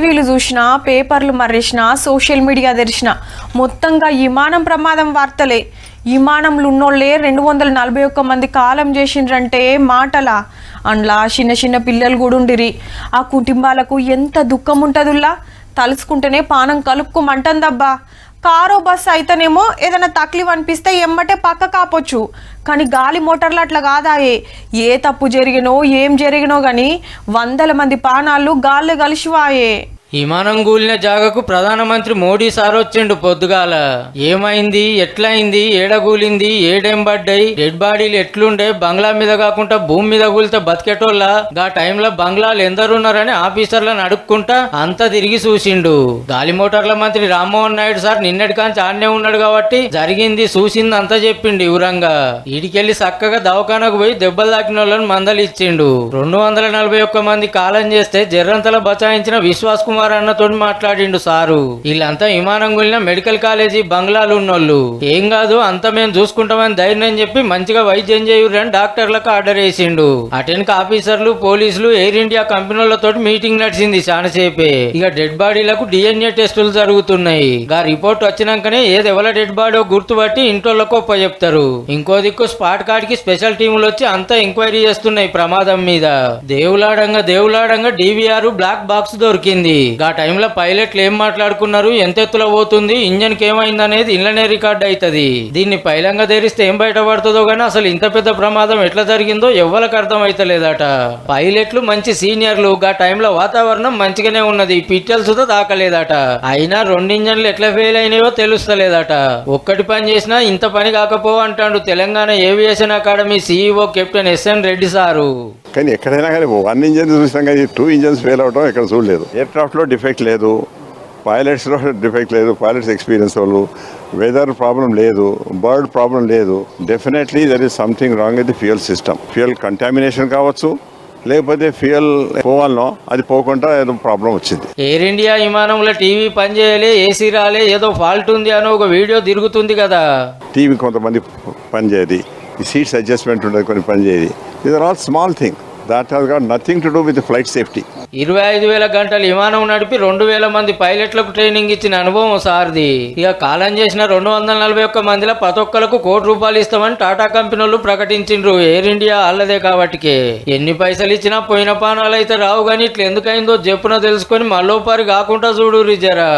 టీవీలు చూసినా, పేపర్లు మర్రేసిన, సోషల్ మీడియా తెరిచిన మొత్తంగా విమానం ప్రమాదం వార్తలే. విమానంలో ఉన్నోళ్ళే 241 మంది కాలం చేసిండ్రంటే మాటలా. అందులో చిన్న చిన్న పిల్లలు కూడా ఉండిరి. ఆ కుటుంబాలకు ఎంత దుఃఖం ఉంటుందిలా. తలుసుకుంటేనే పానం కలుపుకోమంటుందబ్బా. కారో బస్సు అయితేనేమో ఏదైనా తక్లీఫ్ అనిపిస్తే ఎమ్మటే పక్క కాపొచ్చు. కానీ గాలి మోటార్లు అట్లా కాదాయే. ఏ తప్పు జరిగినో ఏం జరిగినో కానీ 100 మంది ప్రాణాలు గాల్లో కలిసివాయే. విమానం కూలిన జాగకు ప్రధానమంత్రి మోడీ సార్ వచ్చిండు పొద్దుగాల. ఏమైంది, ఎట్లయింది, ఏడగూలింది, ఏడేం పడ్డాయి, డెడ్ బాడీలు ఎట్లుండే, బంగ్లా మీద కాకుండా భూమి మీద కూలితే బతికేటోళ్ళ, గా టైంలో బంగ్లాలు ఎందరున్నారని ఆఫీసర్లను అడుక్కుంటా అంతా తిరిగి చూసిండు. గాలి మోటార్ల మంత్రి రామ్మోహన్ నాయుడు సార్ నిన్నటి కాంచి ఆడనే ఉన్నాడు కాబట్టి జరిగింది చూసింది అంతా చెప్పిండు వివరంగా. ఈడికెళ్లి చక్కగా దవాఖానకు పోయి దెబ్బలు తాకిన వాళ్ళని మందలు ఇచ్చిండు. 241 మంది కాలం చేస్తే జర్రంతల బచాయించిన విశ్వాస్ కుమార్ అన్నతో మాట్లాడిండు సారు. వీళ్ళంతా విమానం గులిన మెడికల్ కాలేజీ బంగ్లాలు ఉన్నోళ్ళు. ఏం కాదు, అంతా మేము చూసుకుంటామని ధైర్యం చెప్పి మంచిగా వైద్యం చేయురని డాక్టర్లకు ఆర్డర్ వేసిండు. అటెన్క్ ఆఫీసర్లు, పోలీసులు, ఎయిర్ ఇండియా కంపెనీలతో మీటింగ్ నడిచింది చాలాసేపే. ఇక డెడ్ బాడీలకు DNA టెస్టులు జరుగుతున్నాయి. గా రిపోర్ట్ వచ్చినాకనే ఏది ఎవల డెడ్ బాడీ గుర్తుపట్టి ఇంటోళ్ళకు చెప్తారు. ఇంకో దిక్కు స్పాట్ కాడికి స్పెషల్ టీములు వచ్చి అంతా ఎంక్వైరీ చేస్తున్నాయి ప్రమాదం మీద. దేవులాడంగా DVR బ్లాక్ బాక్స్ దొరికింది. ఆ టైంలో పైలట్లు ఏం మాట్లాడుకున్నారు, ఎంత ఎత్తులో పోతుంది, ఇంజన్ కి ఏమైంది అనేది ఇళ్లనే రికార్డ్ అవుతుంది. దీన్ని పైలంగా తెరిస్తే ఏం బయటపడుతుందో గానీ అసలు ఇంత పెద్ద ప్రమాదం ఎట్లా జరిగిందో ఎవ్వరికి అర్థం అయితలేదట. పైలట్లు మంచి సీనియర్లు. ఆ టైంలో వాతావరణం మంచిగానే ఉన్నది, పిట్టలు సుధా దాకలేదట. అయినా 2 ఇంజన్లు ఎట్లా ఫెయిల్ అయినాయో తెలుస్తలేదట. ఒక్కటి పని చేసినా ఇంత పని కాకపో అంటాడు Telangana aviation academy CEO captain SN Reddy sir. కానీ ఎక్కడైనా కానీ 1 ఇంజన్ చూసినాం కానీ 2 ఇంజన్స్ ఫెయిల్ అవడం ఎక్కడ చూడలేదు. ఎయిర్క్రాఫ్ట్లో డిఫెక్ట్ లేదు, పైలట్స్లో డిఫెక్ట్ లేదు, పైలట్స్ ఎక్స్పీరియన్స్ వాళ్ళు, వెదర్ ప్రాబ్లం లేదు, బర్డ్ ప్రాబ్లం లేదు. Definitely there is something wrong with the fuel system. Fuel contamination కావచ్చు, లేకపోతే ఫ్యూయల్ పోవాలనో అది పోకుండా ఏదో ప్రాబ్లం వచ్చింది. ఎయిర్ ఇండియా విమానంలో టీవీ పనిచేయలే, AC రాలే, ఏదో ఫాల్ట్ ఉంది అని ఒక వీడియో తిరుగుతుంది కదా. టీవీ కొంతమంది పనిచేయదు, ఈ సీట్స్ అడ్జస్ట్మెంట్ ఉండదు, కొన్ని పనిచేయదు. These are all small thing that has got nothing to do with the flight safety. 25,000 గంటలు విమానం నడిపి 2,000 మంది పైలట్లకు ట్రైనింగ్ ఇచ్చిన అనుభవం సార్ది. ఇక కాలం చేసిన 241 మందిలో 11 ఒక్కలకు ₹1 కోటి ఇస్తామని టాటా కంపెనీలు ప్రకటించిండ్రు. Air India అల్లదే కాబట్టికే. ఎన్ని పైసలు ఇచ్చినా పోయిన పానాలు అయితే రావు గానీ ఇట్లా ఎందుకైందో చెప్పున తెలుసుకొని మళ్ళోపారి కాకుండా చూడు రిజరా.